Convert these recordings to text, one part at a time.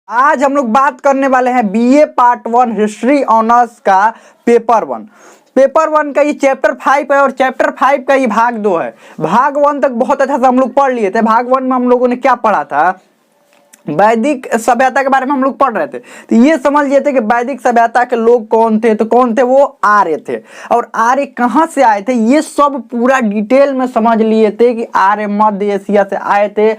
आज हम लोग बात करने वाले हैं बीए पार्ट 1 हिस्ट्री ऑनर्स का पेपर वन का ये चैप्टर 5 है और चैप्टर 5 का ये भाग 2 है। भाग 1 तक बहुत अच्छा से हम लोग पढ़ लिए थे। भाग 1 में हम लोगों ने क्या पढ़ा था, वैदिक सभ्यता के बारे में हम लोग पढ़ रहे थे। तो ये समझ लिए थे कि वैदिक सभ्यता के लोग कौन थे, तो कौन थे, वो आर्य थे। और आर्य कहाँ से आए थे ये सब पूरा डिटेल में समझ लिए थे कि आर्य मध्य एशिया से आए थे।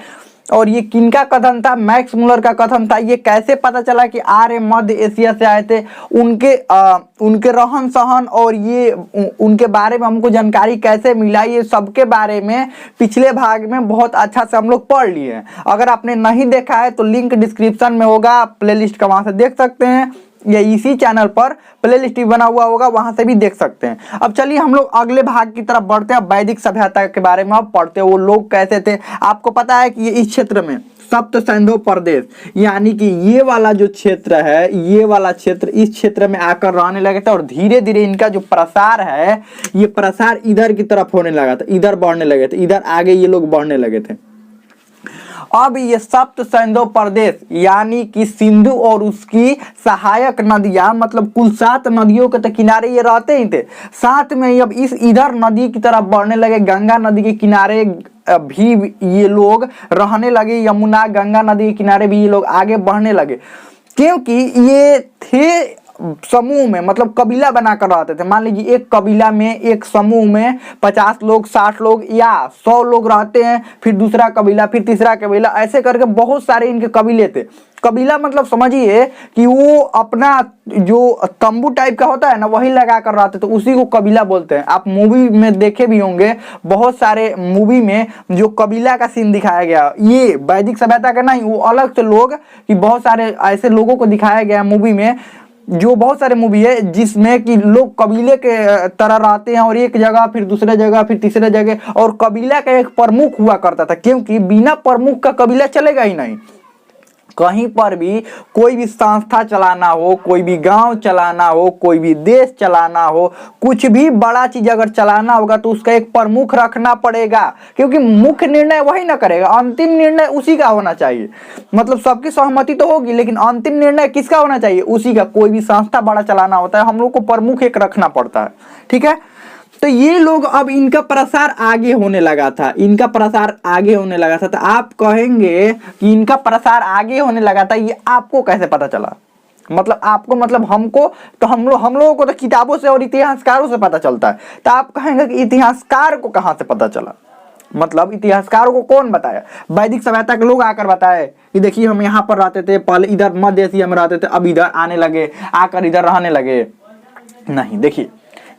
और ये किनका कथन था, मैक्स मुलर का कथन था। ये कैसे पता चला कि आर्य मध्य एशिया से आए थे, उनके रहन सहन और ये उनके बारे में हमको जानकारी कैसे मिला, ये सबके बारे में पिछले भाग में बहुत अच्छा से हम लोग पढ़ लिए हैं। अगर आपने नहीं देखा है तो लिंक डिस्क्रिप्शन में होगा, प्लेलिस्ट का, वहां से देख सकते हैं, या इसी चैनल पर प्लेलिस्ट भी बना हुआ होगा, वहां से भी देख सकते हैं। अब चलिए हम लोग अगले भाग की तरफ बढ़ते हैं। वैदिक सभ्यता के बारे में अब पढ़ते हैं, वो लोग कैसे थे। आपको पता है कि ये इस क्षेत्र में सप्त सिंधु प्रदेश, यानी कि ये वाला जो क्षेत्र है, ये वाला क्षेत्र, इस क्षेत्र में आकर रहने लगे थे। और धीरे धीरे इनका जो प्रसार है, ये प्रसार इधर की तरफ होने लगा था, इधर बढ़ने लगे थे, इधर आगे ये लोग बढ़ने लगे थे। अब ये सप्त सिंधु प्रदेश यानी कि सिंधु और उसकी सहायक नदियां, मतलब कुल 7 नदियों के तो किनारे ये रहते ही थे, साथ में अब इस इधर नदी की तरफ बढ़ने लगे। गंगा नदी के किनारे भी ये लोग रहने लगे, यमुना गंगा नदी के किनारे भी ये लोग आगे बढ़ने लगे, क्योंकि ये थे समूह में, मतलब कबीला बनाकर रहते थे। मान लीजिए एक कबीला में, एक समूह में 50 लोग, 60 लोग या 100 लोग रहते हैं, फिर दूसरा कबीला, फिर तीसरा कबीला, ऐसे करके बहुत सारे इनके कबीले थे। कबीला मतलब समझिए कि वो अपना जो तंबू टाइप का होता है ना, वही लगा कर रहते, तो उसी को कबीला बोलते हैं। आप मूवी में देखे भी होंगे, बहुत सारे मूवी में जो कबीला का सीन दिखाया गया, ये वैदिक सभ्यता का नहीं, वो अलग से लोग, कि बहुत सारे ऐसे लोगों को दिखाया गया मूवी में, जो बहुत सारे मूवी है जिसमें कि लोग कबीले के तरह रहते हैं, और एक जगह फिर दूसरे जगह फिर तीसरे जगह, और कबीला का एक प्रमुख हुआ करता था, क्योंकि बिना प्रमुख का कबीला चलेगा ही नहीं। कहीं पर भी कोई भी संस्था चलाना हो, कोई भी गांव चलाना हो, कोई भी देश चलाना हो, कुछ भी बड़ा चीज अगर चलाना होगा तो उसका एक प्रमुख रखना पड़ेगा, क्योंकि मुख्य निर्णय वही ना करेगा, अंतिम निर्णय उसी का होना चाहिए। मतलब सबकी सहमति तो होगी, लेकिन अंतिम निर्णय किसका होना चाहिए, उसी का। कोई भी संस्था बड़ा चलाना होता है, हम लोग को प्रमुख एक रखना पड़ता है, ठीक है। तो ये लोग, अब इनका प्रसार आगे होने लगा था, इनका प्रसार आगे होने लगा था। तो आप कहेंगे कि इनका प्रसार आगे होने लगा था, ये आपको कैसे पता चला? मतलब आपको, मतलब हमको, तो हम लोगों को तो किताबों से और इतिहासकारों से पता चलता है। तो आप कहेंगे कि इतिहासकार को कहां से पता चला? मतलब इतिहासकारों को कौन बताया? वैदिक सभ्यता के लोग आकर बताए कि देखिए हम यहाँ पर रहते थे, पहले इधर मध्य एशिया में रहते थे, अब इधर आने लगे, आकर इधर रहने लगे? नहीं। देखिए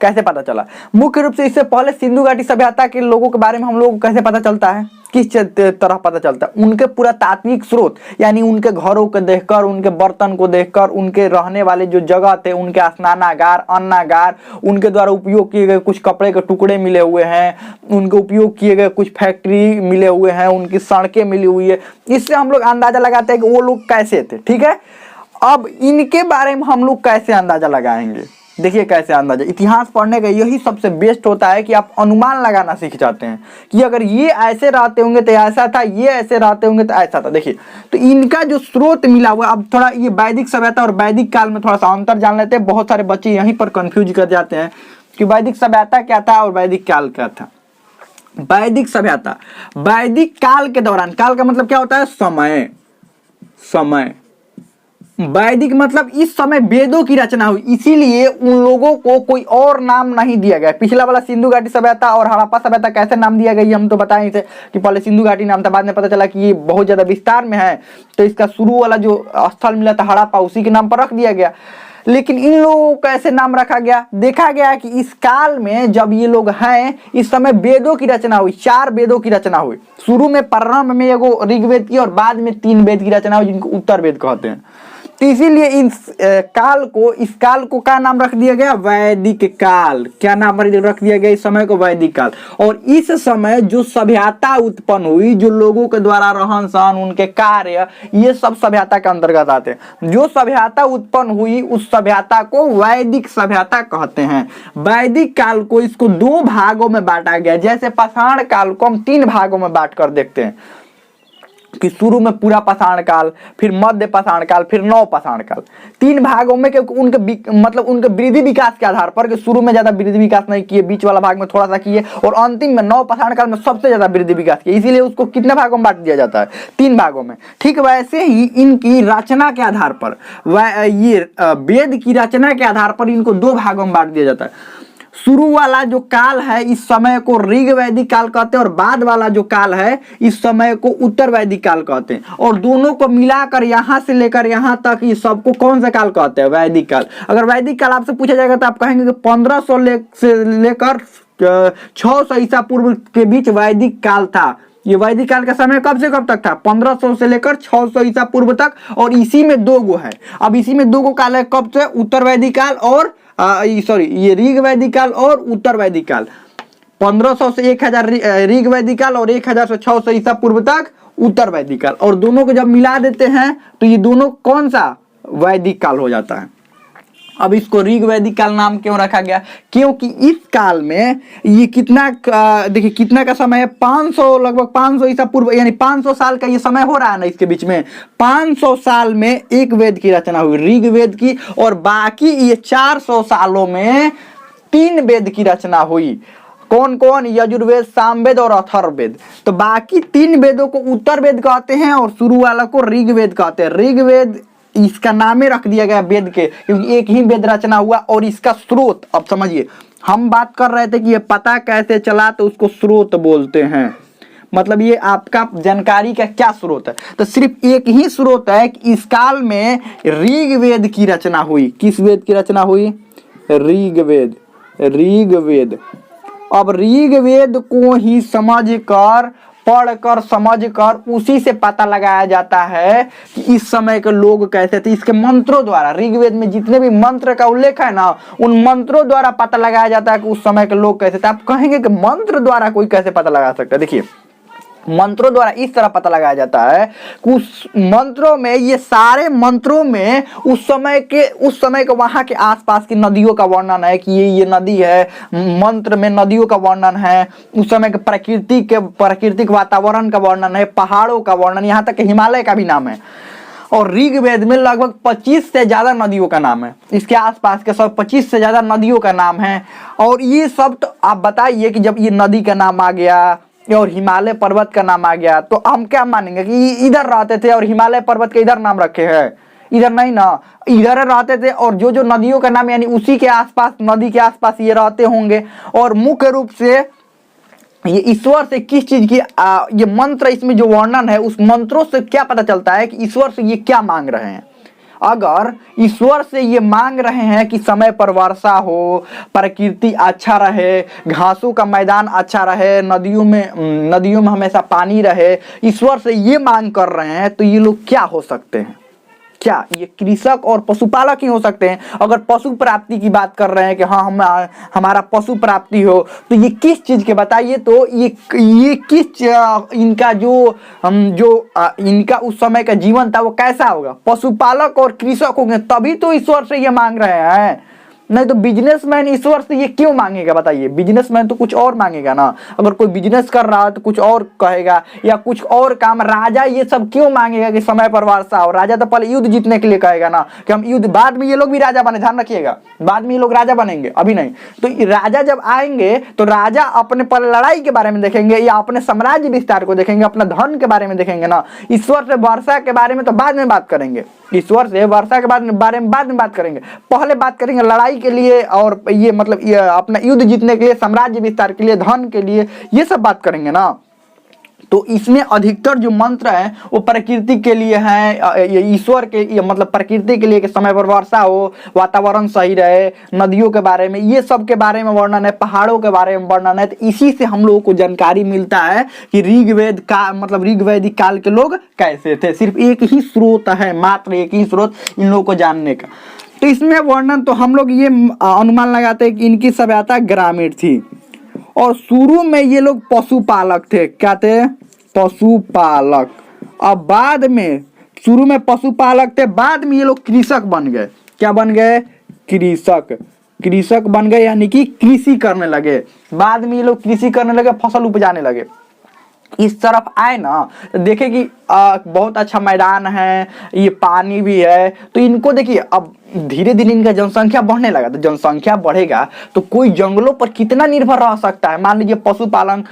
कैसे पता चला। मुख्य रूप से इससे पहले सिंधु घाटी सभ्यता के लोगों के बारे में हम लोग को कैसे पता चलता है, किस तरह पता चलता है? उनके पुरातात्विक स्रोत, यानी उनके घरों को देखकर, उनके बर्तन को देखकर, उनके रहने वाले जो जगह थे, उनके स्नानागार, अन्नागार, उनके द्वारा उपयोग किए गए कुछ कपड़े के टुकड़े मिले हुए हैं, उनके उपयोग किए गए कुछ फैक्ट्री मिले हुए हैं, उनकी सड़कें मिली हुई है। इससे हम लोग अंदाजा लगाते हैं कि वो लोग कैसे थे, ठीक है। अब इनके बारे में हम लोग कैसे अंदाजा लगाएंगे? देखिए कैसे अंदाजा, इतिहास पढ़ने का यही सबसे बेस्ट होता है कि आप अनुमान लगाना सीख जाते हैं कि अगर ये ऐसे रहते होंगे तो ऐसा था, ये ऐसे रहते होंगे तो ऐसा था। देखिए तो इनका जो स्रोत मिला हुआ, अब थोड़ा ये वैदिक सभ्यता और वैदिक काल में थोड़ा सा अंतर जान लेते हैं। बहुत सारे बच्चे यहीं पर कंफ्यूज कर जाते हैं कि वैदिक सभ्यता क्या था और वैदिक काल क्या था। वैदिक सभ्यता वैदिक काल के दौरान, काल का मतलब क्या होता है, समय, समय। वैदिक मतलब इस समय वेदों की रचना हुई, इसीलिए उन लोगों को कोई और नाम नहीं दिया गया। पिछला वाला सिंधु घाटी सभ्यता और हड़प्पा सभ्यता कैसे नाम दिया गया, हम तो बताए थे कि पहले सिंधु घाटी नाम था, बाद में पता चला कि ये बहुत ज्यादा विस्तार में है, तो इसका शुरू वाला जो स्थल मिला था हड़प्पा, उसी के नाम पर रख दिया गया। लेकिन इन लोगों को कैसे नाम रखा गया? देखा गया कि इस काल में जब ये लोग हैं, इस समय वेदों की रचना हुई, 4 वेदों की रचना हुई। शुरू में प्रारंभ में एगो ऋग्वेद की और बाद में 3 वेद की रचना हुई, जिनको उत्तर वेद कहते हैं। तो इसीलिए इस काल को क्या नाम रख दिया गया, वैदिक काल। क्या नाम रख दिया गया इस समय को, वैदिक काल। और इस समय जो सभ्यता उत्पन्न हुई, जो लोगों के द्वारा रहन सहन, उनके कार्य, ये सब सभ्यता के अंतर्गत आते हैं। जो सभ्यता उत्पन्न हुई उस सभ्यता को वैदिक सभ्यता कहते हैं। वैदिक काल को इसको 2 भागों में बांटा गया, जैसे पाषाण काल को हम 3 भागों में बांट कर देखते हैं। कि शुरू में पूरा पाषाण काल, फिर मध्य पाषाण काल, फिर नव पाषाण काल, 3 भागों में, क्योंकि उनके मतलब उनके वृद्धि विकास के आधार पर, कि शुरू में ज्यादा वृद्धि विकास नहीं किए, बीच वाला भाग में थोड़ा सा किए, और अंतिम में नव पाषाण काल में सबसे ज्यादा वृद्धि विकास किए, इसीलिए उसको कितने भागों में बांट दिया जाता है, 3 भागों में। ठीक वैसे ही इनकी रचना के आधार पर, ये वेद की रचना के आधार पर इनको 2 भागों में बांट दिया जाता है। शुरू वाला जो काल है इस समय को ऋग वैदिक काल कहते हैं, और बाद वाला जो काल है इस समय को उत्तर वैदिक काल कहते हैं, और दोनों को मिलाकर यहाँ से लेकर यहाँ तक ये सबको कौन सा काल कहते हैं? वैदिक काल। अगर वैदिक काल आपसे पूछा जाएगा तो आप कहेंगे कि 1500 से लेकर 600 ईसा पूर्व के बीच वैदिक काल था। ये वैदिक काल का समय कब से कब तक था? 1500 से लेकर 600 ईसा पूर्व तक, और इसी में 2 गो है। अब इसी में 2 गो काल है, कब से? उत्तर वैदिक काल और ये ऋग वैदिक काल और उत्तर वैदिक काल। 1500 से 1000 ऋग वैदिक काल और 1000 से 600 ईसा पूर्व तक उत्तर वैदिक काल, और दोनों को जब मिला देते हैं तो ये दोनों कौन सा वैदिक काल हो जाता है। अब इसको ऋग वैदिक काल नाम क्यों रखा गया? क्योंकि इस काल में ये कितना, देखिए कितना का समय है, 500, लगभग 500 ईसा पूर्व, यानी 500 साल का ये समय हो रहा है ना, इसके बीच में 500 साल में एक वेद की रचना हुई, ऋग वेद की, और बाकी ये 400 सालों में 3 वेद की रचना हुई। कौन कौन? यजुर्वेद, सामवेद और अथर्ववेद। तो बाकी 3 वेदों को उत्तर वेद कहते हैं और शुरू वाला को ऋग वेद कहते हैं। ऋग वेद इसका नाम ही रख दिया गया वेद के, क्योंकि एक ही वेद रचना हुआ, और इसका स्रोत, अब समझिए, हम बात कर रहे थे कि ये पता कैसे चला, तो उसको स्रोत बोलते हैं। मतलब ये आपका जानकारी का क्या स्रोत है? तो सिर्फ एक ही स्रोत है कि इस काल में ऋग वेद की रचना हुई। किस वेद की रचना हुई? ऋग वेद। ऋग वेद। अब ऋग वेद को ही समझकर, पढ़कर, समझकर उसी से पता लगाया जाता है कि इस समय के लोग कैसे थे। इसके मंत्रों द्वारा, ऋग्वेद में जितने भी मंत्र का उल्लेख है ना, उन मंत्रों द्वारा पता लगाया जाता है कि उस समय के लोग कैसे थे। आप कहेंगे कि मंत्र द्वारा कोई कैसे पता लगा सकता है? देखिए, मंत्रों द्वारा इस तरह पता लगाया जाता है कि उस मंत्रों में, ये सारे मंत्रों में उस समय के वहां के आसपास की नदियों का वर्णन है कि ये नदी है, मंत्र में नदियों का वर्णन है, उस समय के प्राकृतिक वातावरण का वर्णन है, पहाड़ों का वर्णन, यहाँ तक हिमालय का भी नाम है। और ऋग्वेद में लगभग 25 से ज्यादा नदियों का नाम है, इसके आसपास के सब 25 से ज्यादा नदियों का नाम है। और ये सब, तो आप बताइए कि जब ये नदी का नाम आ गया और हिमालय पर्वत का नाम आ गया, तो हम क्या मानेंगे कि इधर रहते थे और हिमालय पर्वत के इधर नाम रखे हैं? इधर नहीं ना, इधर रहते थे, और जो नदियों का नाम, यानी उसी के आसपास, नदी के आसपास ये रहते होंगे। और मुख्य रूप से ये ईश्वर से किस चीज की, ये मंत्र, इसमें जो वर्णन है, उस मंत्रों से क्या पता चलता है कि ईश्वर से ये क्या मांग रहे हैं। अगर ईश्वर से ये मांग रहे हैं कि समय पर वर्षा हो, प्रकृति अच्छा रहे, घासों का मैदान अच्छा रहे, नदियों में हमेशा पानी रहे, ईश्वर से ये मांग कर रहे हैं, तो ये लोग क्या हो सकते हैं? क्या ये कृषक और पशुपालक ही हो सकते हैं? अगर पशु प्राप्ति की बात कर रहे हैं कि हाँ हमारा पशु प्राप्ति हो, तो ये किस चीज के बताइए? तो ये किस इनका जो इनका उस समय का जीवन था वो कैसा होगा? पशुपालक और कृषक होंगे, तभी तो ईश्वर से ये मांग रहे हैं। नहीं तो बिजनेसमैन ईश्वर से ये क्यों मांगेगा? बताइए, बिजनेसमैन तो कुछ और मांगेगा ना। अगर कोई बिजनेस कर रहा है तो कुछ और कहेगा, या कुछ और काम। राजा ये सब क्यों मांगेगा कि समय पर वर्षा हो? राजा तो पहले युद्ध जीतने के लिए कहेगा ना कि हम युद्ध, बाद में ये लोग भी राजा बने, ध्यान रखिएगा, बाद में ये लोग राजा बनेंगे, अभी नहीं। तो राजा जब आएंगे तो राजा अपने पहले लड़ाई के बारे में देखेंगे, या अपने साम्राज्य विस्तार को देखेंगे, अपना धन के बारे में देखेंगे ना। ईश्वर से वर्षा के बारे में तो बाद में बात करेंगे, ईश्वर से वर्षा के बारे में बाद में बात करेंगे। पहले बात करेंगे लड़ाई के लिए, और ये मतलब ये अपना युद्ध जीतने के लिए, साम्राज्य विस्तार के लिए, धन के लिए, ये सब बात करेंगे ना। तो इसमें अधिकतर जो मंत्र है वो प्रकृति के लिए है, ईश्वर के, मतलब प्रकृति के लिए कि समय पर वर्षा हो, वातावरण सही रहे, नदियों के बारे में, ये सब के बारे में वर्णन है, पहाड़ों के बारे में वर्णन है। तो इसी से हम लोगों को जानकारी मिलता है कि ऋग्वेद का मतलब ऋग्वैदिक काल के लोग कैसे थे। सिर्फ एक ही स्रोत है, मात्र एक ही स्रोत इन लोगों को जानने का। तो इसमें वर्णन, तो हम लोग ये अनुमान लगाते हैं कि इनकी सभ्यता ग्रामीण थी, और शुरू में ये लोग पशुपालक थे। क्या थे? पशुपालक। अब बाद में, शुरू में पशुपालक थे, बाद में ये लोग कृषक बन गए। क्या बन गए? कृषक बन गए, यानी कि कृषि करने लगे। बाद में ये लोग कृषि करने लगे, फसल उपजाने लगे। इस तरफ आए ना, तो देखे कि बहुत अच्छा मैदान है, ये पानी भी है। तो इनको देखिए अब धीरे धीरे इनका जनसंख्या बढ़ने लगा, तो जनसंख्या बढ़ेगा तो कोई जंगलों पर कितना निर्भर रह सकता है। मान लीजिए पशुपालन,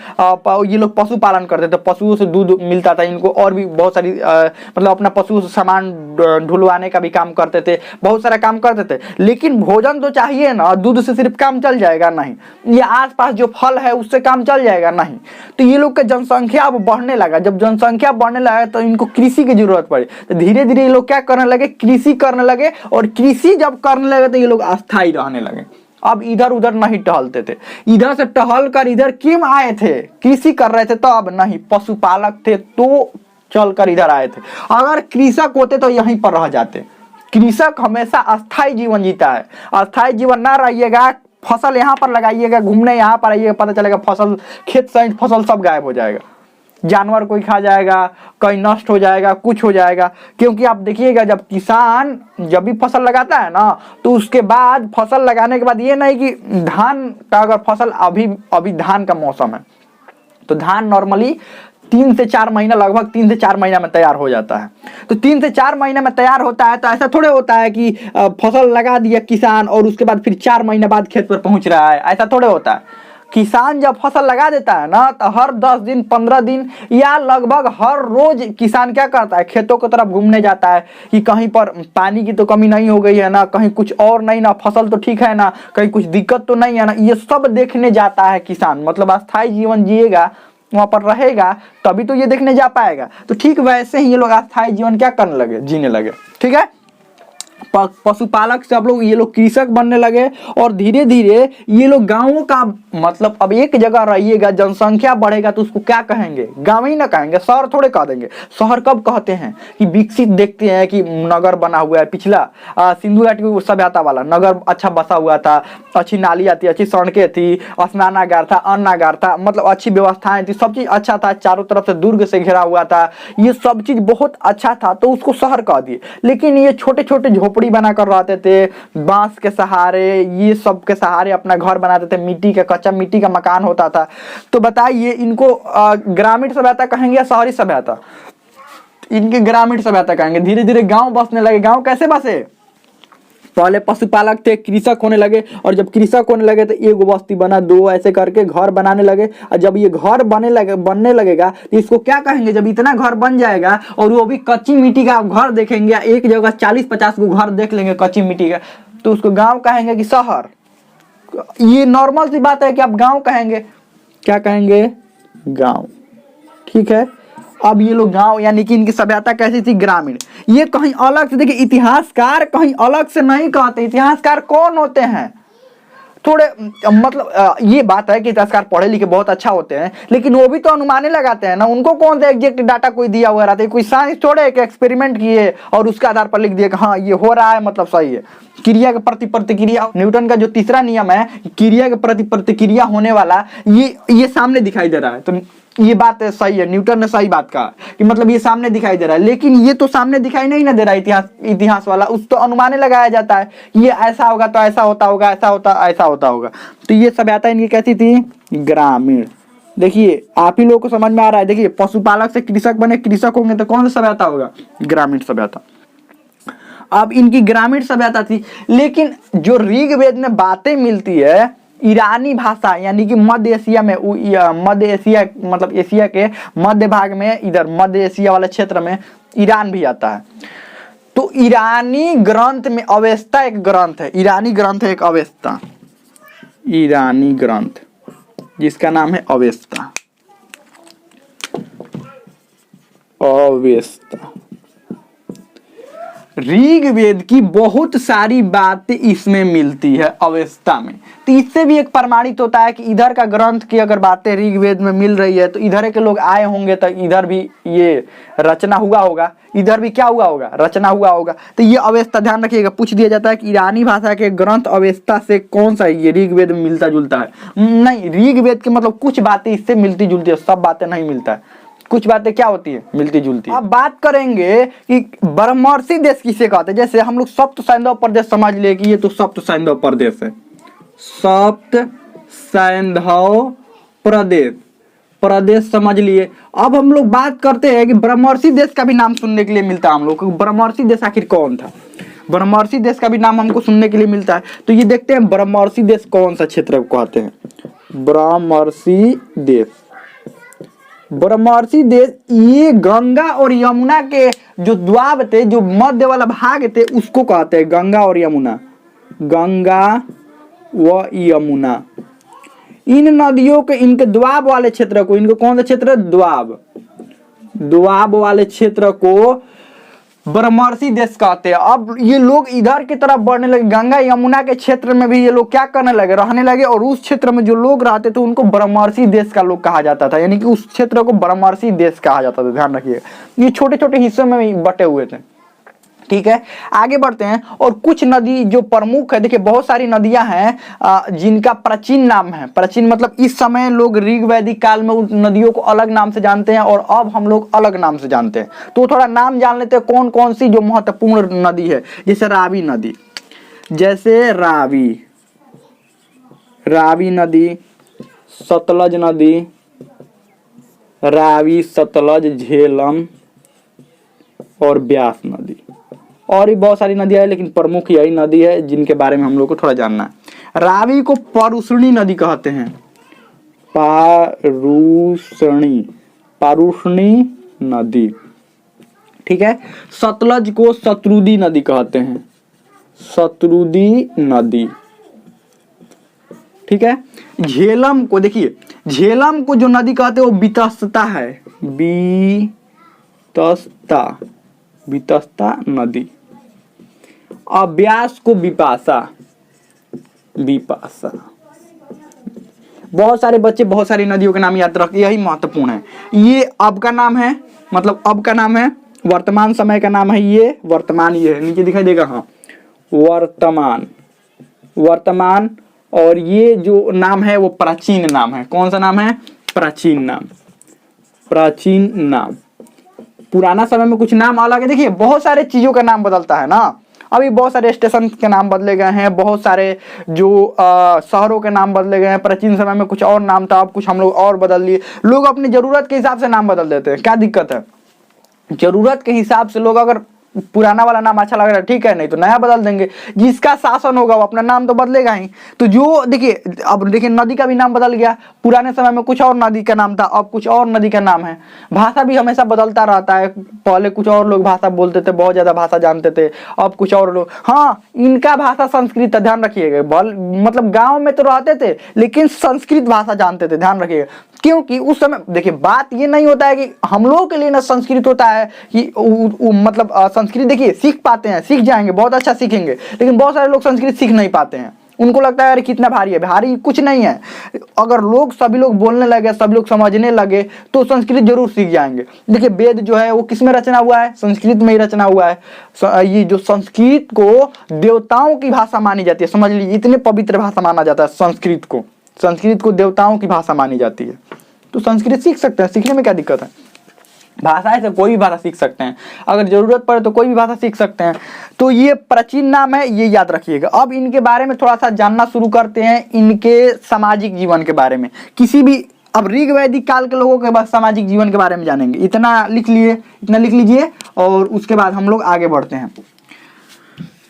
ये लोग पशुपालन करते थे, पशुओं से दूध मिलता था इनको, और भी बहुत सारी मतलब अपना पशु से सामान ढुलवाने का भी काम करते थे, बहुत सारा काम करते थे। लेकिन भोजन तो चाहिए ना, दूध से सिर्फ काम चल जाएगा नहीं, ये आसपास जो फल है उससे काम चल जाएगा नहीं। तो ये लोग का जनसंख्या अब बढ़ने लगा, जब जनसंख्या बढ़ने लगा तो इनको कृषि की जरूरत पड़ी, तो धीरे धीरे ये लोग क्या करने लगे, कृषि करने लगे। और कृषि जब करने लगे तो ये लोग अस्थायी रहने लगे, अब इधर उधर नहीं टहलते थे। इधर से टहल कर इधर क्यों आए थे, कृषि कर रहे थे तो अब नहीं, पशुपालक थे तो चलकर इधर आए थे। अगर कृषक होते तो यहीं पर रह जाते। कृषक हमेशा अस्थायी जीवन जीता है, अस्थायी जीवन ना रहिएगा, फसल यहाँ पर लगाइएगा, घूमने यहाँ पर आइएगा, पता चलेगा फसल, खेत सहित फसल सब गायब हो जाएगा, जानवर कोई खा जाएगा, कहीं नष्ट हो जाएगा, कुछ हो जाएगा। क्योंकि आप देखिएगा जब किसान जब भी फसल लगाता है ना, तो उसके बाद फसल लगाने के बाद ये नहीं कि धान का अगर फसल अभी धान का मौसम है तो धान नॉर्मली 3 से 4 महीना, लगभग 3 से 4 महीना में तैयार हो जाता है। तो 3 से 4 महीने में तैयार होता है, तो ऐसा थोड़े होता है कि फसल लगा दिया किसान और उसके बाद फिर 4 महीने बाद खेत पर पहुंच रहा है, ऐसा थोड़े होता है। किसान जब फसल लगा देता है ना, तो हर 10 दिन 15 दिन या लगभग हर रोज किसान क्या करता है, खेतों की तरफ घूमने जाता है कि कहीं पर पानी की तो कमी नहीं हो गई है ना, कहीं कुछ और नहीं ना, फसल तो ठीक है ना, कहीं कुछ दिक्कत तो नहीं है ना, ये सब देखने जाता है किसान। मतलब अस्थायी जीवन जिएगा, वहां पर रहेगा, तभी तो ये देखने जा पाएगा। तो ठीक वैसे ही ये लोग अस्थायी जीवन क्या करने लगे, जीने लगे। ठीक है, पशुपालक से अब लोग ये लोग कृषक बनने लगे, और धीरे धीरे ये लोग गांवों का, मतलब अब एक जगह रहिएगा, जनसंख्या बढ़ेगा तो उसको क्या कहेंगे, गांव ही ना कहेंगे, शहर थोड़े कह देंगे। शहर कब कहते हैं कि विकसित देखते हैं कि नगर बना हुआ है, पिछला सिंधु घाटी सभ्यता वाला नगर अच्छा बसा हुआ था, अच्छी नाली आती, अच्छी सड़कें थी, स्नानागार था, अन्नागार था, मतलब अच्छी व्यवस्थाएं थी, सब चीज अच्छा था, चारों तरफ से दुर्ग से घिरा हुआ था, ये सब चीज बहुत अच्छा था, तो उसको शहर कह दिए। लेकिन ये छोटे छोटे झोपड़ी बनाकर रहते थे, बांस के सहारे, ये सब के सहारे अपना घर बनाते थे, मिट्टी का, कच्चा मिट्टी का मकान होता था। तो बताइए इनको ग्रामीण सभ्यता कहेंगे या शहरी सभ्यता? इनके ग्रामीण सभ्यता कहेंगे। धीरे धीरे गांव बसने लगे। गांव कैसे बसे? पहले पशुपालक थे, कृषक होने लगे, और जब कृषक होने लगे तो एक बस्ती बना, 2 ऐसे करके घर बनाने लगे। और जब ये घर बनने लगेगा तो इसको क्या कहेंगे? जब इतना घर बन जाएगा और वो भी कच्ची मिट्टी का घर देखेंगे, एक जगह 40-50 को घर देख लेंगे कच्ची मिट्टी का, तो उसको गाँव कहेंगे कि शहर? ये नॉर्मल सी बात है कि आप गाँव कहेंगे। क्या कहेंगे? गाँव। ठीक है, अब ये लोग गांव, यानी कि इनकी सभ्यता कैसी थी? ग्रामीण। ये कहीं अलग से, देखिए इतिहासकार कहीं अलग से नहीं कहते। इतिहासकार कौन होते हैं? थोड़े मतलब ये बात है कि इतिहासकार पढ़े लिखे बहुत अच्छा होते हैं, लेकिन वो भी तो अनुमाने लगाते हैं ना, उनको कौन सा एग्जैक्ट डाटा कोई दिया हुआ रहता है? कोई साइंस थोड़े एक एक्सपेरिमेंट किए और उसके आधार पर लिख दिए कि हाँ ये हो रहा है, मतलब सही है। क्रिया के प्रति प्रतिक्रिया, न्यूटन का जो तीसरा नियम है, क्रिया के प्रति प्रतिक्रिया होने वाला, ये सामने दिखाई दे रहा है, तो ये बात सही है, न्यूटन ने सही बात कहा कि मतलब ये सामने दिखाई दे रहा है। लेकिन ये तो सामने दिखाई नहीं ना दे रहा है, इतिहास वाला, उस तो अनुमाने लगाया जाता है, ये ऐसा होगा तो ऐसा होता होगा, ऐसा होता होगा। तो ये सभ्यता इनकी कैसी थी? ग्रामीण। देखिए आप ही लोगों को समझ में आ रहा है। देखिए पशुपालक से कृषक बने, कृषक होंगे तो कौन सा सभ्यता होगा? ग्रामीण सभ्यता। अब इनकी ग्रामीण सभ्यता थी। लेकिन जो ऋग्वेद में बातें मिलती है ईरानी भाषा, यानी कि मध्य एशिया में, मध्य एशिया मतलब एशिया के मध्य भाग में, इधर मध्य एशिया वाले क्षेत्र में ईरान भी आता है। तो ईरानी ग्रंथ में अवेस्ता एक ग्रंथ है, ईरानी ग्रंथ है एक अवेस्ता, ईरानी ग्रंथ जिसका नाम है अवेस्ता। अवेस्ता ऋग्वेद की बहुत सारी बातें इसमें मिलती है अवेस्ता में। तो इससे भी एक प्रमाणित होता है कि इधर का ग्रंथ की अगर बातें ऋग्वेद में मिल रही है तो इधर के लोग आए होंगे, तो इधर भी ये रचना हुआ होगा, इधर भी क्या हुआ होगा? रचना हुआ होगा। तो ये अवेस्ता ध्यान रखिएगा, पूछ दिया जाता है कि ईरानी भाषा के ग्रंथ अवेस्ता से कौन सा ये ऋग्वेद में मिलता जुलता है? नहीं, ऋग्वेद के मतलब कुछ बातें इससे मिलती जुलती है, सब बातें नहीं मिलता है, कुछ बातें क्या होती है? मिलती जुलती है। अब बात करेंगे कि ब्रह्मर्षि देश किसे कहते हैं। जैसे हम लोग सप्त सैंधव प्रदेश समझ ले कि ये तो सप्त सैंधव प्रदेश है, सप्त सैंधव प्रदेश। प्रदेश समझ लिए। अब हम लोग बात करते हैं कि ब्रह्मर्षि देश का भी नाम सुनने के लिए मिलता है हम लोग को। ब्रह्मर्षि देश आखिर कौन था? ब्रह्मर्षि देश का भी नाम हमको सुनने के लिए मिलता है। तो ये देखते हैं ब्रह्मर्षि देश कौन सा क्षेत्र को कहते हैं। ब्रह्मर्षि देश, ब्रह्मर्षि देश ये गंगा और यमुना के जो द्वाब थे, जो मध्य वाला भाग थे, उसको कहते हैं गंगा और यमुना। गंगा व यमुना, इन नदियों के इनके द्वाब वाले क्षेत्र को, इनको कौन सा क्षेत्र? द्वाब, द्वाब वाले क्षेत्र को ब्रह्मर्षि देश कहते हैं। अब ये लोग इधर की तरफ बढ़ने लगे, गंगा यमुना के क्षेत्र में भी ये लोग क्या करने लगे? रहने लगे। और उस क्षेत्र में जो लोग रहते थे उनको ब्रह्मर्षि देश का लोग कहा जाता था, यानी कि उस क्षेत्र को ब्रह्मर्षि देश कहा जाता था। ध्यान रखिएगा, ये छोटे छोटे हिस्सों में बटे हुए थे। ठीक है, आगे बढ़ते हैं। और कुछ नदी जो प्रमुख है, देखिए बहुत सारी नदियां हैं जिनका प्राचीन नाम है। प्राचीन मतलब इस समय लोग ऋग वैदिक काल में उन नदियों को अलग नाम से जानते हैं और अब हम लोग अलग नाम से जानते हैं। तो थोड़ा नाम जान लेते हैं कौन कौन सी जो महत्वपूर्ण नदी है। जैसे रावी नदी, जैसे रावी, रावी नदी, सतलज नदी, रावी, सतलज, झेलम और ब्यास नदी। और भी बहुत सारी नदियां हैं, लेकिन प्रमुख यही नदी है जिनके बारे में हम लोग को थोड़ा जानना है। रावी को पारुष्णी नदी कहते हैं। पारुष्णी, पारुष्णी नदी। ठीक है, सतलज को शत्रुदी नदी कहते हैं। शत्रुदी नदी। ठीक है, झेलम को देखिए, झेलम को जो नदी कहते हैं वो वितस्ता है। वितस्ता, वितस्ता नदी। और ब्यास को विपाशा, विपाशा। बहुत सारे बच्चे बहुत सारी नदियों के नाम याद रख, यही महत्वपूर्ण है। ये अब का नाम है, मतलब अब का नाम है, वर्तमान समय का नाम है ये, वर्तमान ये है, नीचे दिखाई देगा, हाँ वर्तमान, वर्तमान। और ये जो नाम है वो प्राचीन नाम है। कौन सा नाम है? प्राचीन नाम, प्राचीन नाम। पुराना समय में कुछ नाम अलग है। देखिए बहुत सारे चीजों का नाम बदलता है ना, अभी बहुत सारे स्टेशन के नाम बदले गए हैं, बहुत सारे जो शहरों के नाम बदले गए हैं। प्राचीन समय में कुछ और नाम था, अब कुछ हम लोग और बदल लिए। लोग अपनी जरूरत के हिसाब से नाम बदल देते हैं, क्या दिक्कत है? जरूरत के हिसाब से लोग, अगर पुराना वाला नाम अच्छा लग रहा है ठीक है, नहीं तो नया बदल देंगे। जिसका शासन होगा वो अपना नाम तो बदलेगा ही। तो जो देखिए, अब देखिए नदी का भी नाम बदल गया। पुराने समय में कुछ और नदी का नाम था, अब कुछ और नदी का नाम है। भाषा भी हमेशा बदलता रहता है। पहले कुछ और लोग भाषा बोलते थे, बहुत ज्यादा भाषा जानते थे, अब कुछ और लोग। हाँ, इनका भाषा संस्कृत है, ध्यान रखिएगा। मतलब गाँव में तो रहते थे लेकिन संस्कृत भाषा जानते थे, ध्यान रखिएगा। क्योंकि उस समय देखिए बात ये नहीं होता है कि हम लोगों के लिए ना संस्कृत होता है कि मतलब संस्कृत देखिए सीख पाते हैं, सीख जाएंगे, बहुत अच्छा सीखेंगे। लेकिन बहुत सारे लोग संस्कृत सीख नहीं पाते हैं, उनको लगता है अरे कितना भारी है। भारी कुछ नहीं है। अगर लोग सभी लोग बोलने लगे, सब लोग समझने लगे तो संस्कृत जरूर सीख जाएंगे। देखिए वेद जो है वो किस में रचना हुआ है? संस्कृत में ही रचना हुआ है। ये जो संस्कृत को देवताओं की भाषा मानी जाती है, समझ लीजिए इतने पवित्र भाषा माना जाता है संस्कृत को। संस्कृत को देवताओं की भाषा मानी जाती है। तो संस्कृत सीख सकते हैं, सीखने में क्या दिक्कत है? भाषा से कोई भी भाषा सीख सकते हैं, अगर जरूरत पड़े तो कोई भी भाषा सीख सकते हैं। तो ये प्राचीन नाम है, ये याद रखिएगा। अब इनके बारे में थोड़ा सा जानना शुरू करते हैं, इनके सामाजिक जीवन के बारे में। किसी भी अब ऋग वैदिक काल के लोगों के बाद सामाजिक जीवन के बारे में जानेंगे। इतना लिख लिए, इतना लिख लीजिए और उसके बाद हम लोग आगे बढ़ते हैं।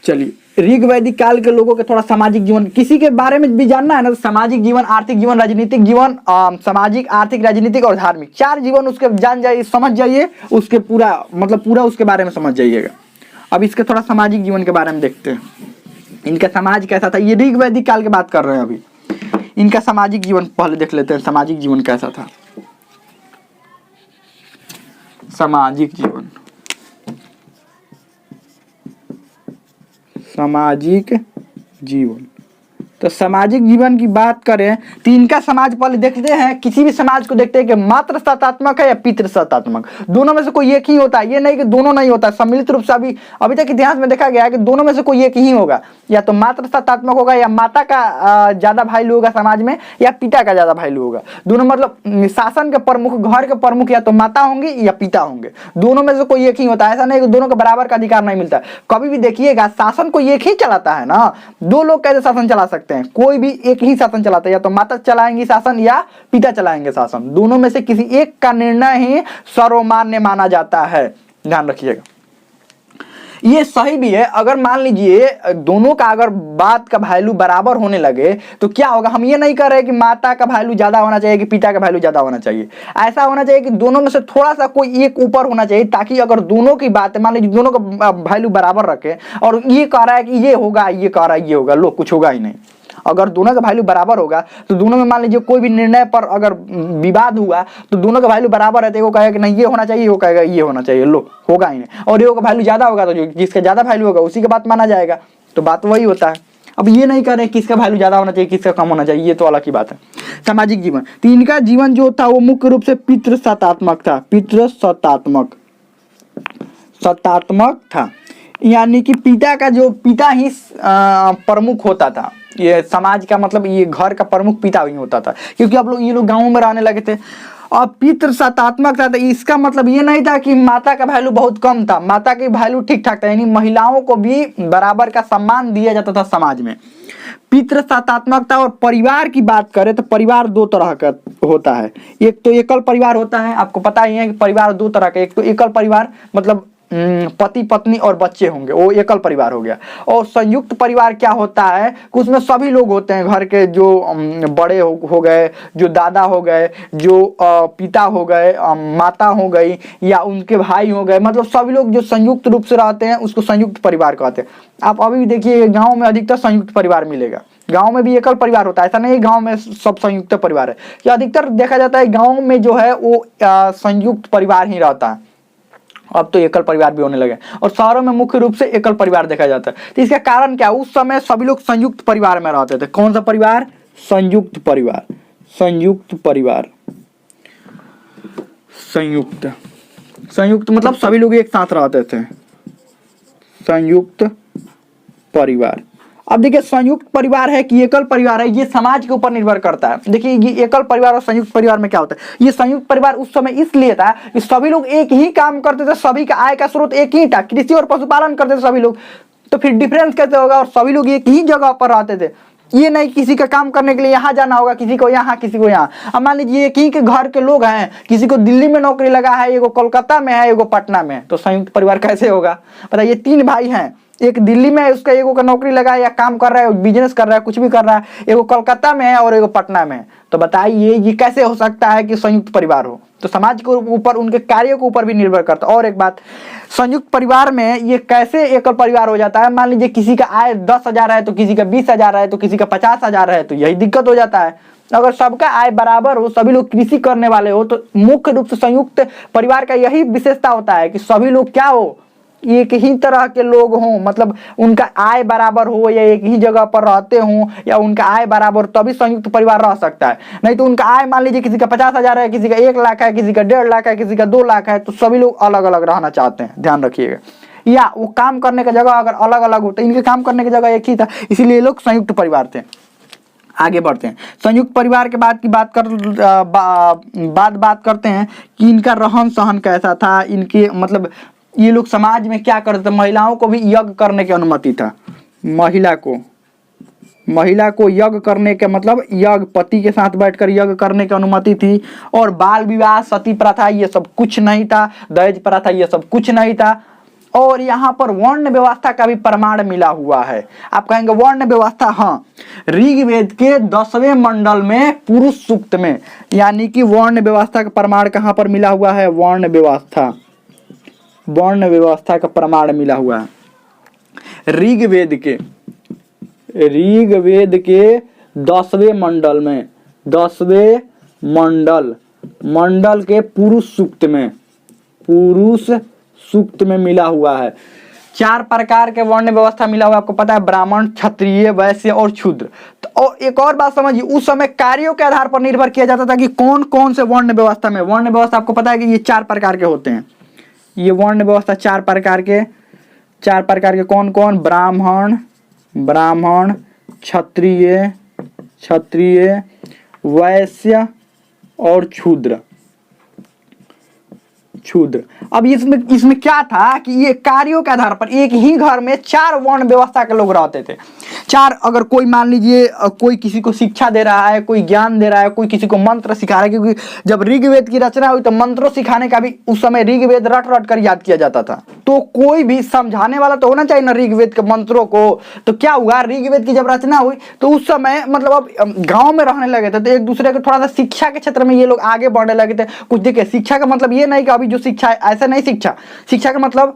चलिए, ऋग वैदिक काल के लोगों के थोड़ा सामाजिक जीवन, किसी के बारे में भी जानना है ना, तो सामाजिक जीवन, आर्थिक जीवन, राजनीतिक जीवन, सामाजिक, आर्थिक, राजनीतिक और धार्मिक, 4 जीवन उसके जान जाइए, समझ जाइए, उसके पूरा मतलब पूरा उसके बारे में समझ जाइएगा। अब इसके थोड़ा सामाजिक जीवन के बारे में देखते हैं, इनका समाज कैसा था। ये ऋग वैदिक काल की बात कर रहे हैं अभी। इनका सामाजिक जीवन पहले देख लेते हैं, सामाजिक जीवन कैसा था। सामाजिक जीवन, सामाजिक जीवन। तो सामाजिक जीवन की बात करें तो इनका समाज पहले देखते हैं, किसी भी समाज को देखते हैं कि मात्र सत्तात्मक है या पितृ सत्तात्मक, दोनों में से कोई एक ही होता है। ये नहीं कि दोनों नहीं होता, सम्मिलित रूप से अभी तक इतिहास में देखा गया है कि दोनों में से कोई एक ही होगा, या तो मात्र सत्तात्मक होगा, या माता का ज्यादा वैल्यू होगा समाज में, या पिता का ज्यादा वैल्यू होगा। दोनों मतलब शासन के प्रमुख, घर के प्रमुख या तो माता होंगे या पिता होंगे, दोनों में से कोई एक ही होता है। ऐसा नहीं कि दोनों को बराबर का अधिकार नहीं मिलता। कभी भी देखिएगा शासन कोई एक ही चलाता है ना, 2 लोग कैसे शासन चला सकते हैं? सकते हैं, कोई भी एक ही शासन चलाता है, या तो माता चलाएंगी शासन या पिता चलाएंगे शासन, दोनों में से किसी एक का निर्णय ही सर्वमान्य माना जाता है, ध्यान रखिएगा। ये सही भी है, अगर मान लीजिए दोनों का अगर बात का वैल्यू बराबर होने लगे तो क्या होगा, हम ये नहीं कर रहे कि माता का वैल्यू ज्यादा होना चाहिए कि पिता का वैल्यू ज्यादा होना चाहिए, ऐसा होना चाहिए कि दोनों में से थोड़ा सा कोई एक ऊपर होना चाहिए, ताकि अगर दोनों की बात मान लीजिए दोनों का वैल्यू बराबर रखे और ये कह रहा है कि ये होगा, ये कह रहा है ये होगा, लो कुछ होगा ही नहीं। अगर दोनों का वैल्यू बराबर होगा तो दोनों में मान लीजिए कोई भी निर्णय पर अगर विवाद हुआ तो दोनों का वैल्यू बराबर है, तो वो कहेगा कि नहीं ये होना चाहिए, वो कहेगा ये होना चाहिए, लो होगा ही नहीं। और ये का वैल्यू ज्यादा होगा तो जिसका ज्यादा वैल्यू होगा उसी का बात माना जाएगा, तो बात वही होता है। अब ये नहीं कर रहे किसका वैल्यू ज्यादा होना चाहिए किसका कम होना चाहिए, ये तो अलग ही बात है। सामाजिक जीवन, तो इनका जीवन जो था वो मुख्य रूप से पितृसत्तात्मक था, पितृसत्तात्मक था, यानी कि पिता ही प्रमुख होता था। ये समाज का मतलब ये घर का प्रमुख पिता ही होता था, क्योंकि अब ये लोग गाँव में रहने लगे थे। और पितृसत्तात्मक था, तो इसका मतलब ये नहीं था कि माता का वैल्यू बहुत कम था, माता की वैल्यू ठीक ठाक था, यानी महिलाओं को भी बराबर का सम्मान दिया जाता था समाज में। पितृसत्तात्मक था। और परिवार की बात करें तो परिवार दो तरह का होता है, एक तो एकल परिवार होता है, आपको पता ही है कि परिवार दो तरह का, एक तो एकल परिवार मतलब पति पत्नी और बच्चे होंगे, वो एकल परिवार हो गया। और संयुक्त परिवार क्या होता है कि उसमें सभी लोग होते हैं, घर के जो बड़े हो गए, जो दादा हो गए, जो पिता हो गए, माता हो गई या उनके भाई हो गए, मतलब सभी लोग जो संयुक्त रूप से रहते हैं उसको संयुक्त परिवार कहते हैं। आप अभी भी देखिए गाँव में अधिकतर संयुक्त परिवार मिलेगा, गांव में भी एकल परिवार होता है, ऐसा नहीं गांव में सब संयुक्त परिवार है, कि अधिकतर देखा जाता है गांव में जो है वो संयुक्त परिवार ही रहता है। अब तो एकल परिवार भी होने लगे, और शहरों में मुख्य रूप से एकल परिवार देखा जाता है। तो इसका कारण क्या, उस समय सभी लोग संयुक्त परिवार में रहते थे। कौन सा परिवार, संयुक्त परिवार, संयुक्त परिवार, संयुक्त मतलब सभी लोग एक साथ रहते थे, संयुक्त परिवार। अब देखिए संयुक्त परिवार है कि एकल परिवार है, ये समाज के ऊपर निर्भर करता है। देखिए ये एकल परिवार और संयुक्त परिवार में क्या होता है, ये संयुक्त परिवार उस समय इसलिए था कि सभी लोग एक ही काम करते थे, सभी का आय का स्रोत एक ही था, कृषि और पशुपालन करते थे सभी लोग, तो फिर डिफरेंस कैसे होगा, और सभी लोग एक ही जगह पर रहते थे। ये नहीं किसी का काम करने के लिए यहाँ जाना होगा, किसी को यहाँ किसी को यहाँ। अब मान लीजिए एक ही के घर के लोग हैं, किसी को दिल्ली में नौकरी लगा है, एगो कोलकाता में है, एगो पटना में, तो संयुक्त परिवार कैसे होगा। पता ये 3 भाई हैं, एक दिल्ली में है, उसका एगो का नौकरी लगा है या काम कर रहा है, बिजनेस कर रहा है, कुछ भी कर रहा है, एगो कोलकाता में है और एगो पटना में है, तो बताइए ये कैसे हो सकता है कि संयुक्त परिवार हो। तो समाज के ऊपर, उनके कार्यों के ऊपर भी निर्भर करता है। और एक बात, संयुक्त परिवार में ये कैसे एकल परिवार हो जाता है, मान लीजिए किसी का आय 10,000 है तो किसी का 20,000 है तो किसी का 50,000 है, तो यही दिक्कत हो जाता है। अगर सबका आय बराबर हो, सभी लोग कृषि करने वाले हो, तो मुख्य रूप से संयुक्त परिवार का यही विशेषता होता है कि सभी लोग क्या हो, एक ही तरह के लोग हों, मतलब उनका आय बराबर हो, या एक ही जगह पर रहते हों, या उनका आय बराबर, तभी संयुक्त परिवार रह सकता है। नहीं तो उनका आय मान लीजिए किसी का 50,000 है, किसी का 1 लाख है, किसी का 1.5 लाख है, किसी का 2 लाख है, तो सभी लोग अलग अलग रहना चाहते हैं, ध्यान रखिएगा। या वो काम करने का जगह अगर अलग अलग होता है, इनके काम करने की जगह एक ही था, इसीलिए लोग संयुक्त परिवार थे। आगे बढ़ते हैं, संयुक्त परिवार के बाद की बात करते हैं कि इनका रहन सहन कैसा था, इनके मतलब ये लोग समाज में क्या करते थे। महिलाओं को भी यज्ञ करने की अनुमति था, महिला को यज्ञ करने के मतलब यज्ञ, पति के साथ बैठकर यज्ञ करने की अनुमति थी। और बाल विवाह, सती प्रथा ये सब कुछ नहीं था, दहेज प्रथा ये सब कुछ नहीं था। और यहाँ पर वर्ण व्यवस्था का भी प्रमाण मिला हुआ है। आप कहेंगे वर्ण व्यवस्था, हाँ, ऋग्वेद के 10वें मंडल में पुरुष सूक्त में, यानी कि वर्ण व्यवस्था का प्रमाण कहाँ पर मिला हुआ है, वर्ण व्यवस्था का प्रमाण मिला हुआ है ऋग्वेद के 10वें मंडल में, 10वें मंडल के पुरुष सूक्त में मिला हुआ है। 4 प्रकार के वर्ण व्यवस्था मिला हुआ है, आपको पता है, ब्राह्मण, क्षत्रिय, वैश्य और शूद्र। तो और एक और बात समझिए, उस समय कार्यों के आधार पर निर्भर किया जाता था कि कौन कौन से वर्ण व्यवस्था में, वर्ण व्यवस्था आपको पता है कि ये 4 प्रकार के होते हैं। ये वर्ण व्यवस्था 4 प्रकार के कौन कौन, ब्राह्मण, क्षत्रिय, वैश्य और शूद्र। क्षुद्र। अब इसमें क्या था कि ये कार्यों के आधार पर एक ही घर में 4 वर्ण व्यवस्था के लोग रहते थे। 4, अगर कोई मान लीजिए कोई किसी को शिक्षा दे रहा है, कोई ज्ञान दे रहा है, कोई किसी को मंत्र सिखा रहा है, क्योंकि जब ऋग्वेद की रचना हुई तो मंत्रों सिखाने का भी उस समय ऋग्वेद रट रट कर याद किया जाता था। तो कोई भी समझाने वाला तो होना चाहिए ना ऋग्वेद के मंत्रों को। तो क्या हुआ, ऋग्वेद की जब रचना हुई तो उस समय मतलब अब गांव में रहने लगे थे, तो एक दूसरे को थोड़ा सा शिक्षा के क्षेत्र में ये लोग आगे बढ़ने लगे थे। कुछ देखिए, शिक्षा का मतलब ये नहीं कि अभी जो शिक्षा है ऐसा नहीं, शिक्षा का मतलब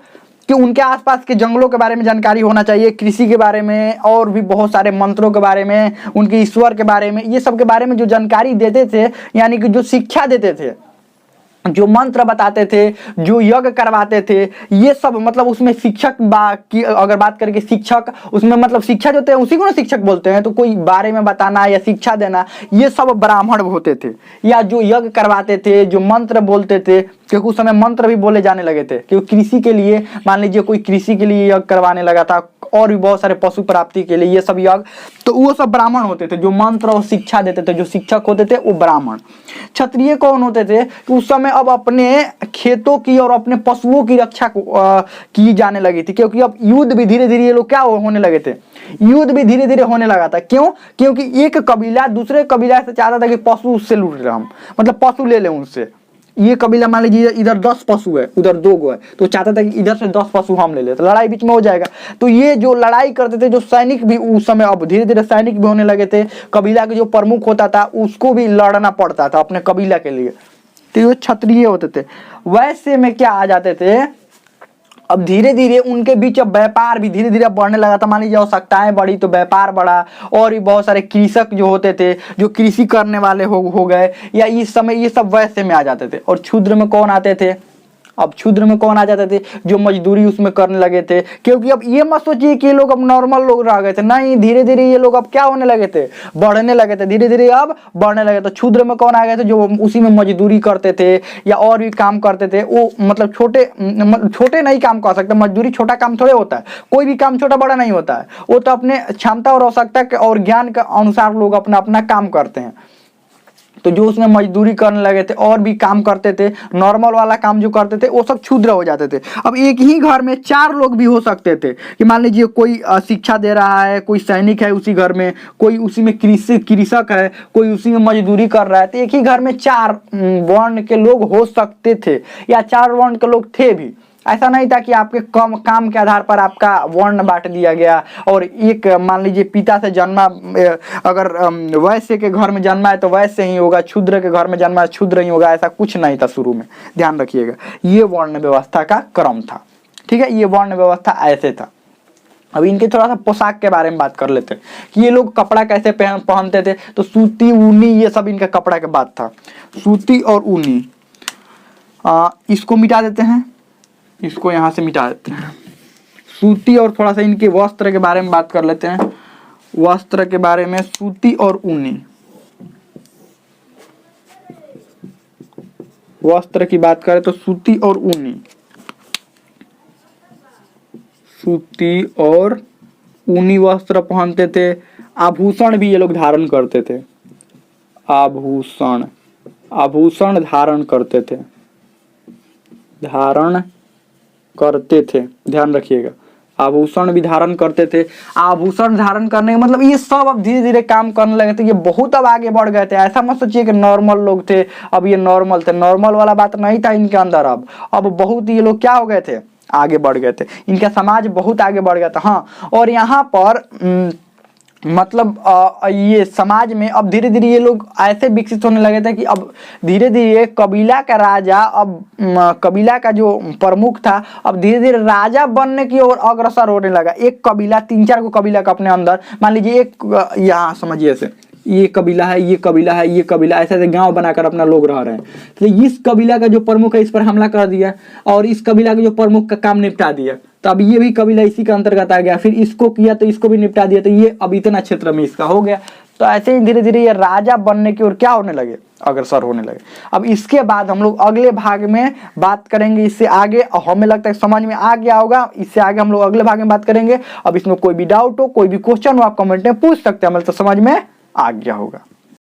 कि उनके आसपास के जंगलों के बारे में जानकारी होना चाहिए, कृषि के बारे में, और भी बहुत सारे मंत्रों के बारे में, उनके ईश्वर के बारे में, ये सब के बारे में जो जानकारी देते थे, यानी कि जो शिक्षा देते थे, जो मंत्र बताते थे, जो यज्ञ करवाते थे, ये सब मतलब उसमें शिक्षक की अगर बात करें कि शिक्षक, उसमें मतलब शिक्षा जो थे उसी को ना शिक्षक बोलते हैं। तो कोई बारे में बताना या शिक्षा देना, ये सब ब्राह्मण होते थे। या जो यज्ञ करवाते थे, जो मंत्र बोलते थे, क्योंकि उस समय मंत्र भी बोले जाने लगे थे, क्योंकि कृषि के लिए मान लीजिए कोई कृषि के लिए यज्ञ करवाने लगा था, और भी बहुत सारे पशु प्राप्ति के लिए ये सब यज्ञ, तो वो सब ब्राह्मण होते थे, जो मंत्र और शिक्षा देते थे, जो शिक्षक होते थे वो ब्राह्मण। क्षत्रिय कौन होते थे कि उस समय अब अपने खेतों की और अपने पशुओं की रक्षा की जाने लगी थी, क्योंकि अब युद्ध भी धीरे धीरे ये लोग क्या होने लगे थे, युद्ध भी धीरे धीरे होने लगा था। क्यों? क्योंकि एक कबीला दूसरे कबीला से चाहता था कि पशु उससे लूट रहे, हम मतलब पशु ले लें उनसे। ये कबीला मान लीजिए इधर 10 पशु है, उधर 2 गो है, तो चाहता था कि इधर से 10 पशु हम ले ले, तो लड़ाई बीच में हो जाएगा। तो ये जो लड़ाई करते थे, जो सैनिक भी उस समय, अब धीरे धीरे सैनिक भी होने लगे थे, कबीला के जो प्रमुख होता था उसको भी लड़ना पड़ता था अपने कबीला के लिए, तो ये क्षत्रिय होते थे। वैसे में क्या आ जाते थे, अब धीरे धीरे उनके बीच अब व्यापार भी धीरे धीरे बढ़ने लगा था। मान लीजिए आवश्यकताएं बढ़ी तो व्यापार बढ़ा, और भी बहुत सारे कृषक जो होते थे, जो कृषि करने वाले हो गए, या इस समय ये सब वैसे में आ जाते थे। और क्षुद्र में कौन आते थे, अब क्षुद्र में कौन आ जाते थे, जो मजदूरी उसमें करने लगे थे। क्योंकि अब ये मत सोचिए कि ये लोग अब नॉर्मल लोग रह गए थे, नहीं, धीरे धीरे ये लोग अब क्या होने लगे थे, बढ़ने लगे थे, धीरे धीरे अब बढ़ने लगे। तो क्षुद्र में कौन आ गए थे, जो उसी में मजदूरी करते थे या और भी काम करते थे। वो मतलब छोटे नहीं काम कर सकते, मजदूरी छोटा काम थोड़े होता है, कोई भी काम छोटा बड़ा नहीं होता है, वो तो अपने क्षमता और आवश्यकता के और ज्ञान के अनुसार लोग अपना अपना काम करते हैं। तो जो उसमें मजदूरी करने लगे थे और भी काम करते थे, नॉर्मल वाला काम जो करते थे, वो सब क्षुद्र हो जाते थे। अब एक ही घर में 4 लोग भी हो सकते थे, कि मान लीजिए कोई शिक्षा दे रहा है, कोई सैनिक है उसी घर में, कोई उसी में कृषक है, कोई उसी में मजदूरी कर रहा है। तो एक ही घर में 4 वर्ण के लोग हो सकते थे, या 4 वर्ण के लोग थे भी। ऐसा नहीं था कि आपके काम के आधार पर आपका वर्ण बांट दिया गया, और एक मान लीजिए पिता से जन्मा, अगर वैश्य के घर में जन्मा है तो वैश्य ही होगा, क्षुद्र के घर में जन्मा है क्षुद्र ही होगा, ऐसा कुछ नहीं था शुरू में। ध्यान रखिएगा, ये वर्ण व्यवस्था का क्रम था। ठीक है, ये वर्ण व्यवस्था ऐसे था। अब इनके थोड़ा सा पोशाक के बारे में बात कर लेते हैं कि ये लोग कपड़ा कैसे पहनते थे। तो सूती, ऊनी, ये सब इनका कपड़ा के बात था, सूती और ऊनी। इसको मिटा देते हैं, इसको यहाँ से मिटा देते हैं। सूती और थोड़ा सा इनके वस्त्र के बारे में बात कर लेते हैं। वस्त्र के बारे में सूती और ऊनी, वस्त्र की बात करें तो सूती और ऊनी, सूती और ऊनी वस्त्र पहनते थे। आभूषण भी ये लोग धारण करते थे, आभूषण धारण करते थे, ध्यान रखिएगा, आभूषण भी धारण करते थे। आभूषण धारण करने का मतलब ये सब अब धीरे धीरे काम करने लगे थे, ये बहुत अब आगे बढ़ गए थे। ऐसा मत सोचिए कि नॉर्मल लोग थे, अब ये नॉर्मल थे, नॉर्मल वाला बात नहीं था इनके अंदर। अब बहुत ये लोग क्या हो गए थे, आगे बढ़ गए थे, इनका समाज बहुत आगे बढ़ गया था। हाँ, और यहाँ पर मतलब ये समाज में अब धीरे धीरे ये लोग ऐसे विकसित होने लगे थे कि अब धीरे धीरे कबीला का राजा, अब कबीला का जो प्रमुख था, अब धीरे धीरे राजा बनने की ओर अग्रसर होने लगा। एक कबीला 3-4 को कबीला का अपने अंदर, मान लीजिए एक यहाँ समझिए ऐसे, ये कबीला है, ये कबीला है, ये कबीला, ऐसे ऐसे गांव बनाकर अपना लोग रह रहे हैं। तो इस कबीला का जो प्रमुख है इस पर हमला कर दिया, और इस कबीला के जो प्रमुख का काम निपटा दिया, तो अब ये भी कबीला इसी के अंतर्गत आ गया। फिर इसको किया तो इसको भी निपटा दिया, तो ये अब इतना क्षेत्र में इसका हो गया। तो ऐसे ही धीरे धीरे ये राजा बनने की ओर क्या होने लगे, अग्रसर होने लगे। अब इसके बाद हम लोग अगले भाग में बात करेंगे इससे आगे, हमें लगता है समझ में आ गया होगा। इससे आगे हम लोग अगले भाग में बात करेंगे। अब इसमें कोई भी डाउट हो, कोई भी क्वेश्चन हो, आप कमेंट में पूछ सकते हैं, हमें तो समझ में आ गया होगा।